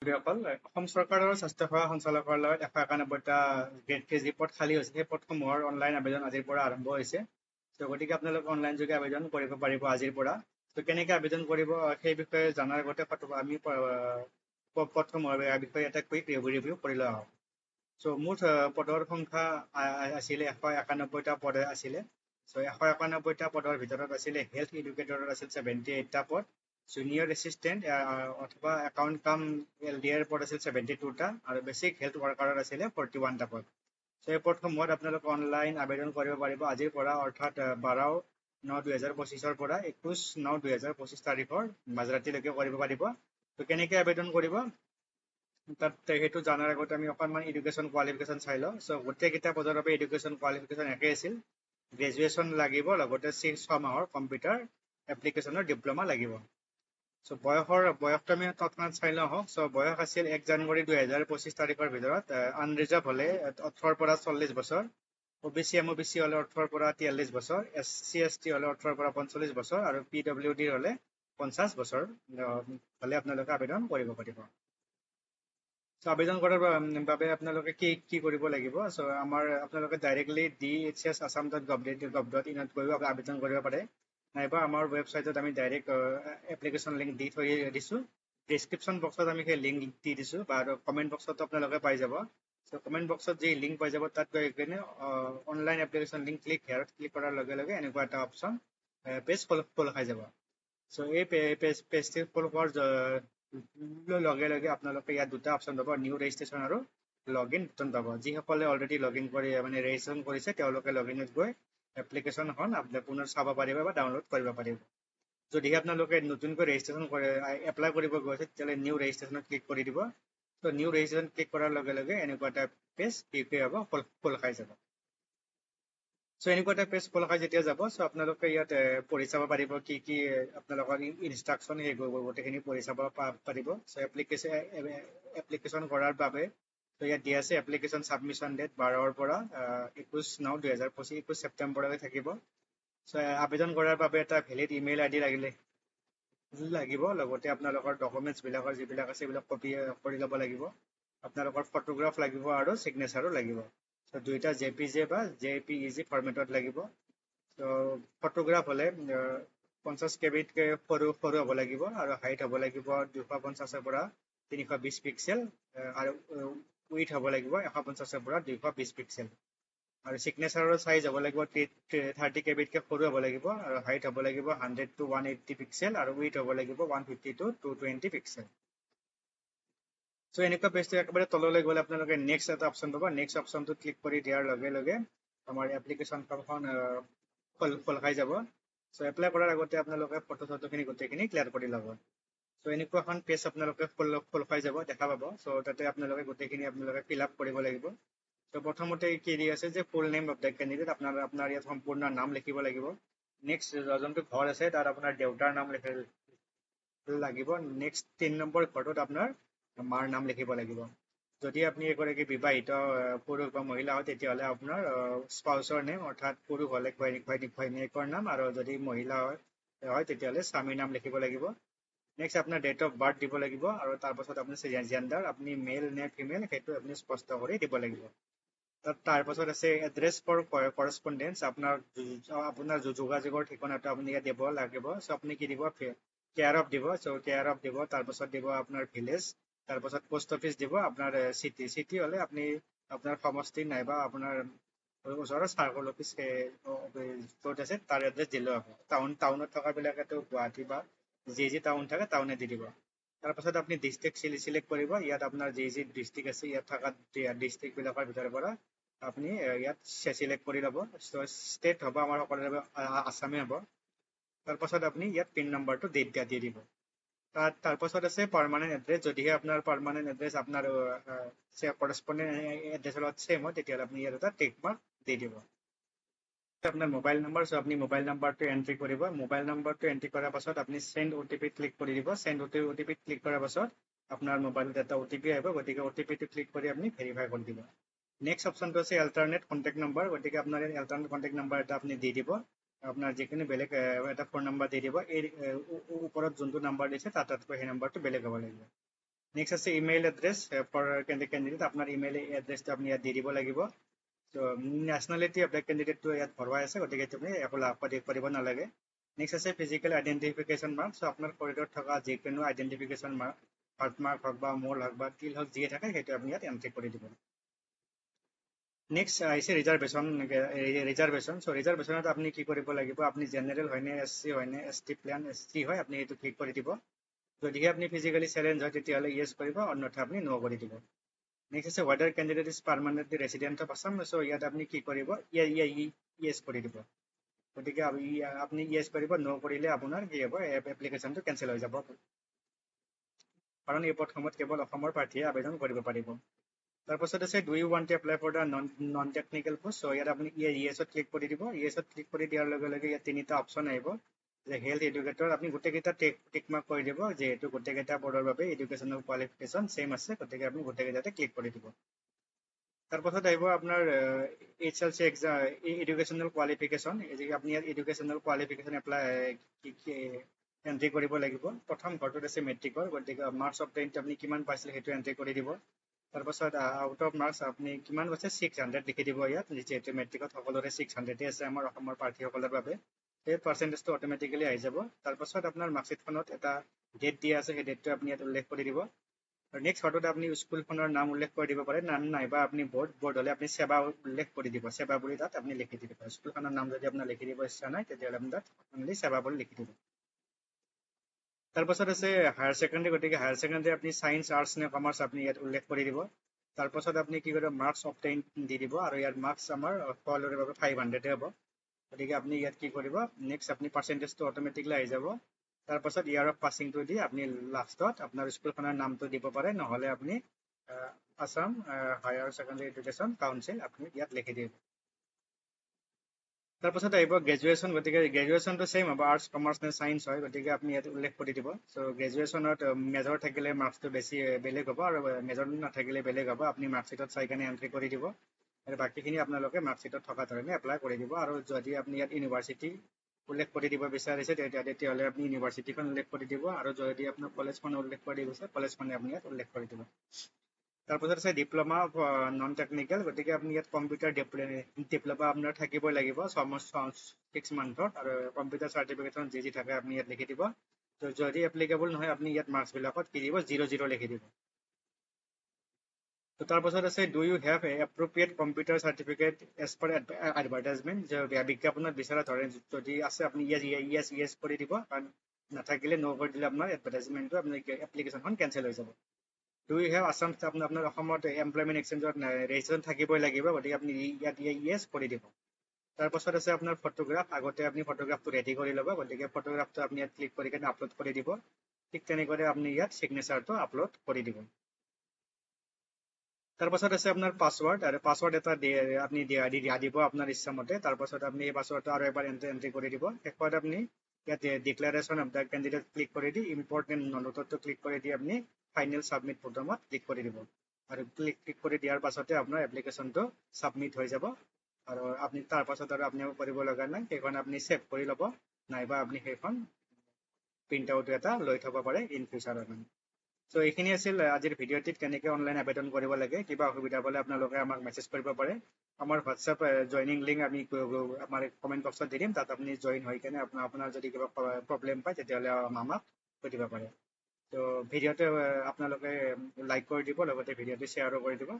ছাত্ৰীসকল অসম চৰকাৰৰ স্বাস্থ্য সেৱা সঞ্চালকালয়ত 191টা গ্ৰেড কেজি পদ খালী হৈছে। সেই পদসমূহৰ অনলাইন আবেদন আজিৰ পৰা আৰম্ভ হৈছে। গতিকে আপোনালোকে অনলাইন যোগে আবেদন কৰিব পাৰিব আজিৰ পৰা। কেনেকৈ আবেদন কৰিব সেই বিষয়ে জনাৰ আগতে আমি পদসমূহৰ বিষয়ে এটা কুইক ৰিভিউ কৰি লোৱা হওক। মুঠ পদৰ সংখ্যা আছিলে 191টা পদ আছিলে। 191টা পদৰ ভিতৰত আছিলে হেল্থ এডুকেটৰৰ আছিল 78টা পদ, জুনিয়ৰ এছিষ্টেণ্ট অথবা একাউণ্ট কাম LDR পদ আছিল 72টা আৰু বেছিক হেল্থ ৱৰ্কাৰৰ আছিলে 41টা পদ। এই পদসমূহত আপোনালোকে অনলাইন আবেদন কৰিব পাৰিব আজিৰ পৰা, অৰ্থাৎ 12/9/2025 পৰা 21/9/2025 তাৰিখৰ মাজৰাতিলৈকে কৰিব পাৰিব। কেনেকৈ আবেদন কৰিব তাত সেইটো জনাৰ আগতে আমি অকণমান এডুকেশ্যন কোৱালিফিকেশ্যন চাই লওঁ। গোটেইকেইটা পদৰ বাবে এডুকেশ্যন কোৱালিফিকেশ্যন একেই আছিল। গ্ৰেজুৱেশ্যন লাগিব, লগতে 6 মাহৰ কম্পিউটাৰ এপ্লিকেশ্যনৰ ডিপ্ল'মা লাগিব। বয়সটো আমি তৎক্ষণাত চাই লওঁ হওক। বয়স আছিল 1 জানুৱাৰী 2025 তাৰিখৰ ভিতৰত আনৰিজাৰ্ভ হ'লে 18 পৰা 40 বছৰ, OBC MOBC হ'লে 18 পৰা 43 বছৰ, SC ST হ'লে 18 পৰা 45 বছৰ আৰু PWD হ'লে 50 বছৰ হ'লে আপোনালোকে আবেদন কৰিব পাৰিব। আবেদন কৰাৰ বাবে আপোনালোকে কি কৰিব লাগিব? আপোনালোকে ডাইৰেক্টলি dhs.assam.gov.in গৈ আবেদন কৰিব পাৰে, নাইবা আমাৰ ৱেবছাইটত আমি ডাইৰেক্ট এপ্লিকেশ্যন লিংক দি থৈ দিছোঁ। ডিছক্ৰিপশ্যন বক্সত আমি সেই লিংক দি দিছোঁ, বা কমেণ্ট বক্সতো আপোনালোকে পাই যাব। কমেণ্ট বক্সত যি লিংক পাই যাব তাত গৈ কিনে অনলাইন এপ্লিকেশ্যন লিংক ক্লিক কৰাৰ লগে লগে এনেকুৱা এটা অপশ্যন পেজ খোল খাই যাব। এই পেজটো খোল খোৱাৰ লগে লগে আপোনালোকে ইয়াত দুটা অপশ্যন পাব, নিউ ৰেজিষ্ট্ৰেশ্যন আৰু লগ ইন বুটন পাব। যিসকলে অলৰেডি লগ ইন কৰি ৰেজিষ্ট্ৰেশ্যন কৰিছে তেওঁলোকে লগ ইনত গৈ এপ্লিকেশ্যনখন পুনৰ চাব পাৰিব বা ডাউনলোড কৰিব পাৰিব। যদিহে আপোনালোকে নতুনকৈ ৰেজিষ্ট্ৰেশ্যন এপ্লাই কৰিব গৈছে তেতিয়াহ'লে নিউ ৰেজিষ্ট্ৰেশ্যনত ক্লিক কৰি দিব। নিউ ৰেজিষ্ট্ৰেশ্যন ক্লিক কৰাৰ লগে লগে এনেকুৱা এটা পেজ খোল খাই যাব। এনেকুৱা এটা পেজ খোল খাই যেতিয়া যাব, আপোনালোকে ইয়াত পঢ়ি চাব পাৰিব কি আপোনালোকৰ ইনষ্ট্ৰাকশ্যন সেই গোটেইখিনি পঢ়ি চাব পাৰিব। এপ্লিকেশ্যন কৰাৰ বাবে ইয়াত দিয়া আছে এপ্লিকেশ্যন ছাবমিশ্যন ডেট 12 পৰা 21/9/2025 ছেপ্টেম্বৰলৈ থাকিব। আবেদন কৰাৰ বাবে এটা ভেলিড ইমেইল ID লাগিব, লগতে আপোনালোকৰ ডকুমেণ্টছবিলাকৰ যিবিলাক আছে সেইবিলাক কপি কৰি ল'ব লাগিব। আপোনালোকৰ ফটোগ্ৰাফ লাগিব আৰু ছিগনেচাৰো লাগিব। দুইটা JPG বা JPEG ফৰ্মেটত লাগিব। ফটোগ্ৰাফ হ'লে 50 KBতকৈ সৰু হ'ব লাগিব আৰু হাইট হ'ব লাগিব 250 পৰা 320 পিক্সেল আৰু উইথ হ'ব লাগিব 150 পৰা 220 পিক্সেল। আৰু ছিগনেচাৰৰ চাইজ হ'ব লাগিব 30 KBতকৈ সৰু হ'ব লাগিব আৰু হাইট হ'ব লাগিব 100 to 180 পিক্সেল আৰু উইথ হ'ব লাগিব 150 to 220 পিক্সেল। এনেকুৱা পেজটো একেবাৰে তললৈ গ'লে আপোনালোকে নেক্সট এটা অপশ্যন পাব। নেক্সট অপশ্যনটো ক্লিক কৰি দিয়াৰ লগে লগে আমাৰ এপ্লিকেশ্যন ফৰ্মখন খোল খাই যাব। এপ্লাই কৰাৰ আগতে আপোনালোকে ফটোখিনি গোটেইখিনি ক্লিয়াৰ কৰি ল'ব। এনেকুৱা এখন পেজ আপোনালোকে খোল খাই যাব, দেখা পাব। তাতে আপোনালোকে গোটেইখিনি ফিল আপ কৰিব লাগিব। প্ৰথমতে কি দি আছে যে full name of the candidate, আপোনাৰ ইয়াত সম্পূৰ্ণ নাম লিখিব লাগিব। নেক্সট যোনটো ঘৰ আছে তাত আপোনাৰ দেউতাৰ নাম লাগিব। নেক্সট 3 নম্বৰ ঘৰটোত আপোনাৰ মাৰ নাম লিখিব লাগিব। যদি আপুনি এগৰাকী বিবাহিত পুৰুষ বা মহিলা হয় তেতিয়াহ'লে আপোনাৰ স্পাউচৰ নেম, অৰ্থাৎ পুৰুষ হ'লে ঘৈণীয়েকৰ নাম, আৰু যদি মহিলা হয় তেতিয়াহ'লে স্বামীৰ নাম লিখিব লাগিব। নেক্সট আপোনাৰ ডেট অফ বাৰ্থ দিব লাগিব, আৰু তাৰপাছত আপোনাৰ জেণ্ডাৰ, আপুনি মেল নে ফিমেল সেইটো আপুনি স্পষ্ট কৰি দিব লাগিব। তাৰপাছত আছে এড্ৰেছ ফৰ কৰস্পণ্ডেঞ্চ, আপোনাৰ যোগাযোগৰ ঠিকনাটো আপুনি ইয়াত দিব লাগিব। আপুনি কি দিব, কেয়াৰ অফ দিব। কেয়াৰ অফ দিব, তাৰপাছত দিব আপোনাৰ ভিলেজ, তাৰপাছত পোষ্ট অফিচ দিব, আপোনাৰ চিটি হ'লে আপুনি আপোনাৰ সমষ্টি নাইবা আপোনাৰ ওচৰৰ চাৰ্কল অফিচ য'ত আছে তাৰ এড্ৰেছ দিলেও হ'ব। টাউনত থকাবিলাকেতো গুৱাহাটী বা যি টাউন থাকে টাউনে দি দিব। তাৰপাছত আপুনি ডিষ্ট্ৰিক্ট চিলেক্ট কৰিব। ইয়াত আপোনাৰ যি ডিষ্ট্ৰিক্ট আছে ইয়াত থকা ডিষ্ট্ৰিক্টবিলাকৰ ভিতৰৰ পৰা আপুনি ইয়াত চিলেক্ট কৰি ল'ব। ষ্টেট হ'ব আমাৰ সকলোৰে আছামে হ'ব। তাৰপাছত আপুনি ইয়াত পিন নম্বৰটো দি দিব। তাৰপাছত আছে পাৰ্মানেণ্ট এড্ৰেছ। যদিহে আপোনাৰ পাৰ্মানেণ্ট এড্ৰেছ আপোনাৰ কৰস্পণ্ডেণ্ট এড্ৰেছৰ লগত ছেম হয় তেতিয়াহ'লে আপুনি ইয়াত এটা টিক মাৰ্ক দি দিব। আপোনাৰ মোবাইল নম্বৰ, আপুনি মোবাইল নম্বৰটো এণ্ট্ৰি কৰিব। মোবাইল নম্বৰটো এণ্ট্ৰি কৰাৰ পাছত আপুনি চেণ্ড OTP ক্লিক কৰি দিব। চেণ্ড OTP ক্লিক কৰাৰ পাছত আপোনাৰ মোবাইলত এটা OTP আহিব, গতিকে OTPটো ক্লিক কৰি আপুনি ভেৰিফাই কৰি দিব। নেক্সট অপশ্যনটো আছে এল্টাৰনেট কণ্টেক্ট নম্বৰ, গতিকে আপোনাৰ এল্টাৰনেট কণ্টেক্ট নম্বৰ এটা আপুনি দি দিব। আপোনাৰ যিকোনো বেলেগ এটা ফোন নম্বৰ দি দিব। এই ওপৰত যোনটো নম্বৰ দিছে তাতকৈ সেই নম্বৰটো বেলেগ হ'ব লাগিব। নেক্সট আছে ইমেইল এড্ৰেছ ফৰ কেণ্ডিডেট আপোনাৰ ইমেইল এড্ৰেছটো আপুনি ইয়াত দি দিব লাগিব চ' নেশ্যনেলিটি অফ দ্য কেণ্ডিডেটটো ইয়াত ভৰোৱাই আছে গতিকে তুমি একো কৰিব নালাগে নেক্সট আছে ফিজিকেল আইডেণ্টিফিকেশ্যন মাৰ্ক চ' আপোনাৰ শৰীৰত থকা যিকোনো আইডেণ্টিফিকেশ্যন মাৰ্ক হাৰ্ট মাৰ্ক হওক বা মল হওক বা কিল হওক যিয়ে থাকে সেইটো আপুনি ইয়াত এণ্ট্ৰি কৰি দিব নেক্সট আহিছে ৰিজাৰ্ভেশ্যন চ' ৰিজাৰ্ভেশ্যনত আপুনি কি কৰিব লাগিব আপুনি জেনেৰেল হয়নে SC হয়নে ST প্লেন SC হয় আপুনি এইটো ক্লিক কৰি দিব যদিহে আপুনি ফিজিকেলি চেলেঞ্জ হয় তেতিয়াহ'লে ইয়েছ কৰিব অন্যথা আপুনি ন' কৰি দিব নেক্সট আছে whether candidate is permanently resident of Assam চ' ইয়াত আপুনি কি কৰিব ইয়েছ কৰি দিব গতিকে আপুনি ইয়েছ কৰিব ন' কৰিলে আপোনাৰ কি হ'ব এপ্লিকেশ্যনটো কেঞ্চেল হৈ যাব কাৰণ এই পদসমূহত কেৱল অসমৰ প্ৰাৰ্থীয়ে আবেদন কৰিব পাৰিব তাৰপাছত আছে do you want to apply for the non technical post চ' ইয়াত আপুনি ইয়েছত ক্লিক কৰি দিব ইয়েছত ক্লিক কৰি দিয়াৰ লগে লগে ইয়াত তিনিটা অপশ্যন আহিব যে হেল্থ এডুকেটৰ আপুনি গোটেইকেইটা টিক মাৰ্ক কৰি দিব যিহেতু গোটেইকেইটা পদৰ বাবে এডুকেশ্যনেল কোৱালিফিকেশ্যন ছেম আছে গতিকে আপুনি গোটেইকেইটাতে ক্লিক কৰি দিব তাৰপাছত আহিব আপোনাৰ HLC এক্সাম এডুকেশ্যনেল কোৱালিফিকেশ্যন আপুনি ইয়াত এডুকেশ্যনেল কোৱালিফিকেশ্যন এণ্ট্ৰি কৰিব লাগিব প্ৰথম ঘৰটোত আছে মেট্ৰিকৰ গতিকে মাৰ্কছ অফ 10 আপুনি কিমান পাইছিলে সেইটো এণ্ট্ৰি কৰি দিব তাৰপাছত আউট অফ মাৰ্কছ আপুনি কিমান পাইছে 600 লিখি দিব ইয়াত যিহেতু মেট্ৰিকত সকলোৰে 600 আছে আমাৰ অসমৰ প্ৰাৰ্থীসকলৰ বাবে সেই পাৰ্চেণ্টেজটো অট'মেটিকেলি আহি যাব তাৰপাছত আপোনাৰ মাৰ্কশ্বিটখনত এটা ডেট দিয়া আছে সেই ডেটটো আপুনি ইয়াত উল্লেখ কৰি দিব আৰু নেক্সট ঘৰটোত আপুনি স্কুলখনৰ নাম উল্লেখ কৰি দিব পাৰে নাইবা আপুনি বৰ্ড হ'লে আপুনি সেৱা উল্লেখ কৰি দিব সেৱা বুলি তাত আপুনি লিখি দিব স্কুলখনৰ নাম যদি আপোনাৰ লিখি দিব ইচ্ছা নাই তেতিয়াহ'লে আপুনি তাত অনলি সেৱা বুলি লিখি দিব তাৰপাছত আছে হায়াৰ ছেকেণ্ডেৰী গতিকে হায়াৰ ছেকেণ্ডেৰী আপুনি ছায়েন্স আৰ্টছ নে কমাৰ্চ আপুনি ইয়াত উল্লেখ কৰি দিব তাৰপাছত আপুনি কি কৰিব মাৰ্কছ অফ 10 দি দিব আৰু ইয়াত মাৰ্কছ আমাৰ সকলোৰে বাবে 500 হ'ব গতিকে আপুনি ইয়াত কি কৰিব নেক্সট আপুনি পাৰ্চেণ্টেজটো অট'মেটিকলি আহি যাব তাৰপাছত ইয়াৰ অফ পাছিংটো দি আপুনি লাষ্টত আপোনাৰ স্কুলখনৰ নামটো দিব পাৰে নহ'লে আপুনি Assam higher secondary education council আপুনি ইয়াত লিখি দিব তাৰপাছত আহিব গ্ৰেজুৱেশ্যন গতিকে গ্ৰেজুৱেশ্যনটো ছেইম হ'ব আৰ্টছ কমাৰ্চ নে ছায়েন্স হয় গতিকে আপুনি ইয়াত উল্লেখ কৰি দিব চ' গ্ৰেজুৱেশ্যনত মেজৰ থাকিলে মাৰ্কছটো বেছি বেলেগ হ'ব আৰু মেজৰ নাথাকিলে বেলেগ হ'ব আপুনি মাৰ্কশ্বিটত চাই কেনে এণ্ট্ৰি কৰি দিব আৰু বাকীখিনি আপোনালোকে মাৰ্কশ্বিটত থকা ধৰণে এপ্লাই কৰি দিব আৰু যদি আপুনি ইয়াত ইউনিভাৰ্চিটি উল্লেখ কৰি দিব বিচাৰিছে তেতিয়াহ'লে আপুনি ইউনিভাৰ্চিটিখন উল্লেখ কৰি দিব আৰু যদি আপোনাৰ কলেজখন উল্লেখ কৰি দিব বিচাৰে কলেজখনে আপুনি ইয়াত উল্লেখ কৰি দিব তাৰপাছত আছে ডিপ্ল'মা অফ নন টেকনিকেল গতিকে আপুনি ইয়াত কম্পিউটাৰ ডিপ্ল'মা আপোনাৰ থাকিবই লাগিব 6 মান্থত আৰু কম্পিউটাৰ চাৰ্টিফিকেটখন যি থাকে আপুনি ইয়াত লিখি দিব যদি এপ্লিকেবল নহয় আপুনি ইয়াত মাৰ্কছবিলাকত কি দিব 0 লিখি দিব তাৰপাছত আছে do you have appropriate computer certificate as per advertisement বিজ্ঞাপনত বিচৰা ধৰে যদি আছে আপুনি ইয়েছ কৰি দিব কাৰণ নাথাকিলে ন' কৰি দিলে আপোনাৰ এডভাৰটাইজমেণ্টটো আপোনাৰ এপ্লিকেশ্যনখন কেঞ্চেল হৈ যাব ডু ইউ হেভ আছাম আপোনাৰ অসমত এমপ্লয়মেণ্ট এক্সচেঞ্জত ৰেজিষ্ট্ৰেশ্যন থাকিবই লাগিব গতিকে আপুনি ইয়াত ইয়েছ কৰি দিব তাৰপাছত আছে আপোনাৰ ফটোগ্ৰাফ আগতে আপুনি ফটোগ্ৰাফটো ৰেডি কৰি ল'ব গতিকে ফটোগ্ৰাফটো আপুনি ইয়াত ক্লিক কৰি কেনে আপলোড কৰি দিব ঠিক তেনেকৈ আপুনি ইয়াত ছিগনেচাৰটো আপলোড কৰি দিব তাৰপাছত আছে আপোনাৰ পাছৱৰ্ড আৰু পাছৱৰ্ড এটা আপুনি দিয়া দিব আপোনাৰ ইচ্ছামতে তাৰপাছত আপুনি এই পাছৱৰ্ডটো আৰু এবাৰ এণ্ট্ৰি কৰি দিব শেষত আপুনি ইয়াত declaration of the candidate click কৰি দি ইম্পৰ্টেণ্ট নোটটো ক্লিক কৰি দি আপুনি ফাইনেল ছাবমিট বুটামত ক্লিক কৰি দিব আৰু ক্লিক কৰি দিয়াৰ পাছতে আপোনাৰ এপ্লিকেশ্যনটো ছাবমিট হৈ যাব আৰু আপুনি তাৰপাছত আৰু আপুনি কৰিব লগা নাই সেইখন আপুনি ছেভ কৰি ল'ব নাইবা আপুনি সেইখন প্ৰিণ্ট আউট এটা লৈ থ'ব পাৰে ইন ফিউচাৰৰ কাৰণে চ' এইখিনি আছিল আজিৰ ভিডিঅ'টিত কেনেকৈ অনলাইন আবেদন কৰিব লাগে কিবা অসুবিধা পালে আপোনালোকে আমাক মেছেজ কৰিব পাৰে আমাৰ হোৱাটছএপ জইনিং লিংক আমি আমাৰ কমেণ্ট বক্সত দি দিম তাত আপুনি জইন হৈ কেনে আপোনাৰ যদি কিবা প্ৰব্লেম পায় তেতিয়াহ'লে আমাক সুধিব পাৰে ত' ভিডিঅ'টো আপোনালোকে লাইক কৰি দিব লগতে ভিডিঅ'টো শ্বেয়াৰো কৰি দিব